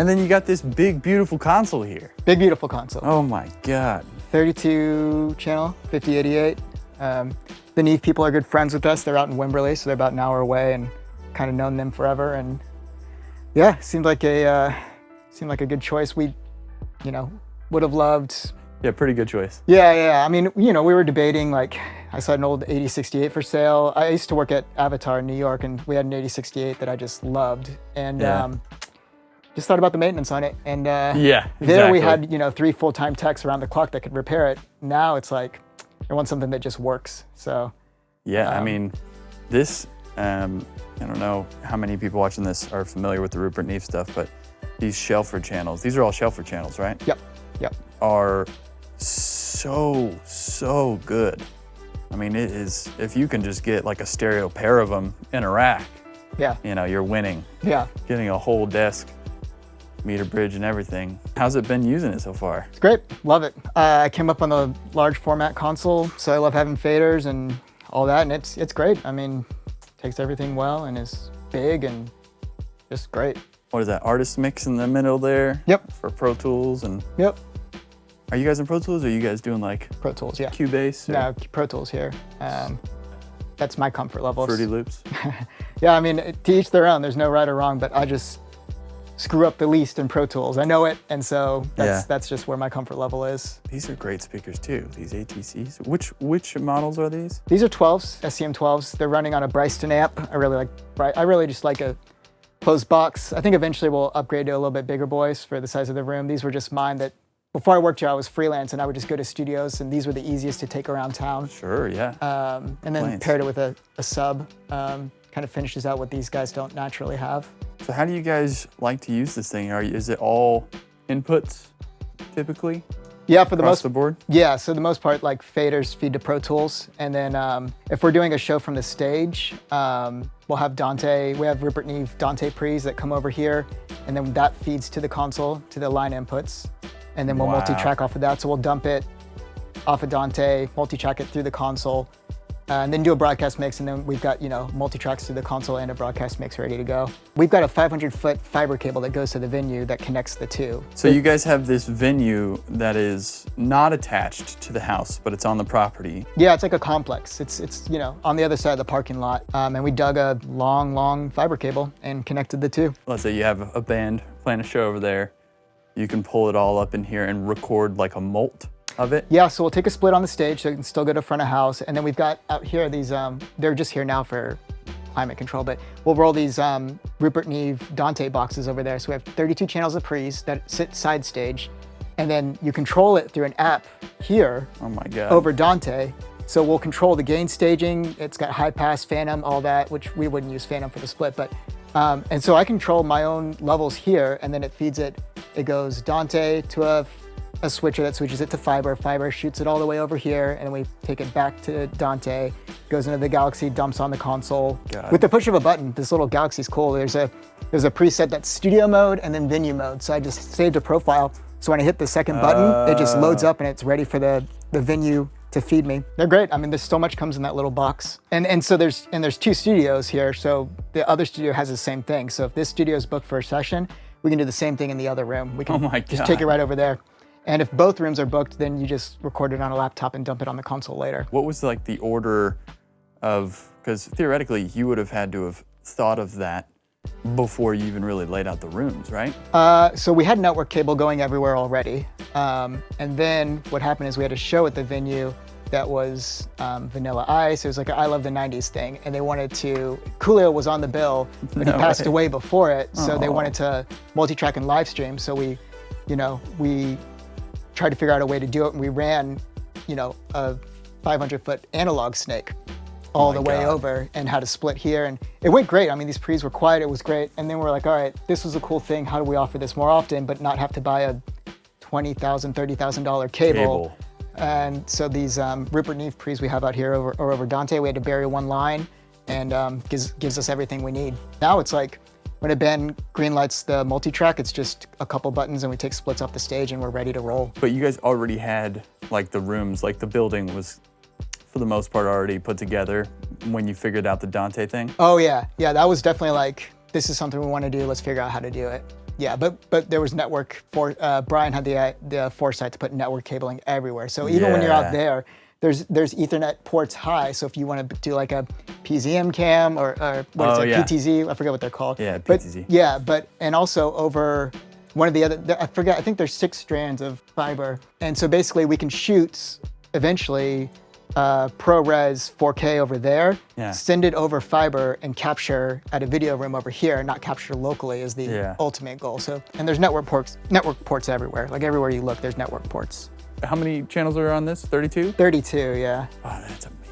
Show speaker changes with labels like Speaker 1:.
Speaker 1: And then you got this big, beautiful console here.
Speaker 2: Big, beautiful console.
Speaker 1: Oh my God.
Speaker 2: 32 channel, 5088. The Neve people are good friends with us. They're out in Wimberley, so they're about an hour away, and kind of known them forever. And yeah, seemed like a good choice. We, would have loved.
Speaker 1: Yeah, pretty good choice.
Speaker 2: Yeah. I mean, we were debating, like, I saw an old 8068 for sale. I used to work at Avatar in New York, and we had an 8068 that I just loved. And just thought about the maintenance on it. And there we had, 3 full-time techs around the clock that could repair it. Now it's like, I want something that just works, so.
Speaker 1: Yeah, I mean, this, I don't know how many people watching this are familiar with the Rupert Neve stuff, but these Shelford channels, these are all Shelford channels, right?
Speaker 2: Yep.
Speaker 1: Are so good. I mean, it is, if you can just get like a stereo pair of them in a rack, you're winning.
Speaker 2: Yeah.
Speaker 1: Getting a whole desk, meter bridge and everything. How's it been using it so far?
Speaker 2: It's great, love it. I came up on the large format console, so I love having faders and all that, and it's great. I mean, takes everything well and is big and just great.
Speaker 1: What is that, artist mix in the middle there?
Speaker 2: Yep.
Speaker 1: For Pro Tools and?
Speaker 2: Yep.
Speaker 1: Are you guys in Pro Tools or are you guys doing like?
Speaker 2: Pro Tools, yeah.
Speaker 1: Cubase? Or?
Speaker 2: No, Pro Tools here. That's my comfort level.
Speaker 1: Fruity Loops?
Speaker 2: Yeah, I mean, to each their own, there's no right or wrong, but I just screw up the least in Pro Tools. I know it, and so that's just where my comfort level is.
Speaker 1: These are great speakers too, these ATCs. Which models are these?
Speaker 2: These are 12s, SCM 12s. They're running on a Bryston amp. I really just like a closed box. I think eventually we'll upgrade to a little bit bigger boys for the size of the room. These were just mine that, before I worked here, I was freelance and I would just go to studios, and these were the easiest to take around town.
Speaker 1: Sure, yeah.
Speaker 2: And then paired it with a sub, kind of finishes out what these guys don't naturally have.
Speaker 1: So how do you guys like to use this thing? Is it all inputs typically?
Speaker 2: Yeah, for the
Speaker 1: across the board?
Speaker 2: Yeah, so the most part, like faders feed to Pro Tools. And then if we're doing a show from the stage, we'll have Dante, we have Rupert Neve Dante pre's that come over here, and then that feeds to the console, to the line inputs. And then we'll multi-track off of that. So we'll dump it off of Dante, multi-track it through the console, and then do a broadcast mix. And then we've got, multi-tracks through the console and a broadcast mix ready to go. We've got a 500-foot fiber cable that goes to the venue that connects the two.
Speaker 1: So you guys have this venue that is not attached to the house, but it's on the property.
Speaker 2: Yeah, it's like a complex. It's on the other side of the parking lot. And we dug a long fiber cable and connected the two.
Speaker 1: Let's say you have a band playing a show over there. You can pull it all up in here and record like a molt of it?
Speaker 2: Yeah, so we'll take a split on the stage so it can still go to front of house. And then we've got out here these, they're just here now for climate control, but we'll roll these Rupert Neve Dante boxes over there. So we have 32 channels of pre's that sit side stage. And then you control it through an app here.
Speaker 1: Oh my God.
Speaker 2: Over Dante. So we'll control the gain staging. It's got high pass, phantom, all that, which we wouldn't use phantom for the split, but and so I control my own levels here, and then it feeds it. It goes Dante to a switcher that switches it to fiber. Fiber shoots it all the way over here, and then we take it back to Dante, goes into the Galaxy, dumps on the console. With the push of a button. This little Galaxy's cool. There's a preset that's studio mode and then venue mode. So I just saved a profile. So when I hit the second button, it just loads up and it's ready for the venue to feed me. They're great. I mean, there's so much comes in that little box. And so there's 2 studios here. So the other studio has the same thing. So if this studio is booked for a session, we can do the same thing in the other room. We can just take it right over there. And if both rooms are booked, then you just record it on a laptop and dump it on the console later.
Speaker 1: What was like the order of, because theoretically you would have had to have thought of that before you even really laid out the rooms, right?
Speaker 2: So we had network cable going everywhere already. And then what happened is we had a show at the venue that was Vanilla Ice. It was like an I Love the 90s thing. And they wanted to, Coolio was on the bill, but he passed away before it. So they wanted to multi-track and live stream. So we tried to figure out a way to do it. And we ran, a 500-foot analog snake all the way over and had a split here. And it went great. I mean, these pre's were quiet. It was great. And then we're like, all right, this was a cool thing. How do we offer this more often, but not have to buy a $20,000, $30,000 cable? And so these Rupert Neve pre's we have out here are over Dante. We had to bury one line and gives us everything we need. Now it's like when a band greenlights the multi-track, it's just a couple buttons and we take splits off the stage and we're ready to roll.
Speaker 1: But you guys already had like the rooms, like the building was for the most part already put together when you figured out the Dante thing?
Speaker 2: Oh yeah, that was definitely like, this is something we want to do, let's figure out how to do it. Yeah, but there was network for Brian had the foresight to put network cabling everywhere. So even when you're out there, there's Ethernet ports high. So if you want to do like a PZM cam or what is it, PTZ? I forget what they're called.
Speaker 1: Yeah, PTZ.
Speaker 2: And also over one of the other, I forgot. I think there's 6 strands of fiber, and so basically we can shoot eventually ProRes 4K over there, send it over fiber, and capture at a video room over here, not capture locally is the ultimate goal. So, and there's network ports everywhere. Like everywhere you look, there's network ports.
Speaker 1: How many channels are on this? 32?
Speaker 2: 32, yeah.
Speaker 1: Oh, that's amazing.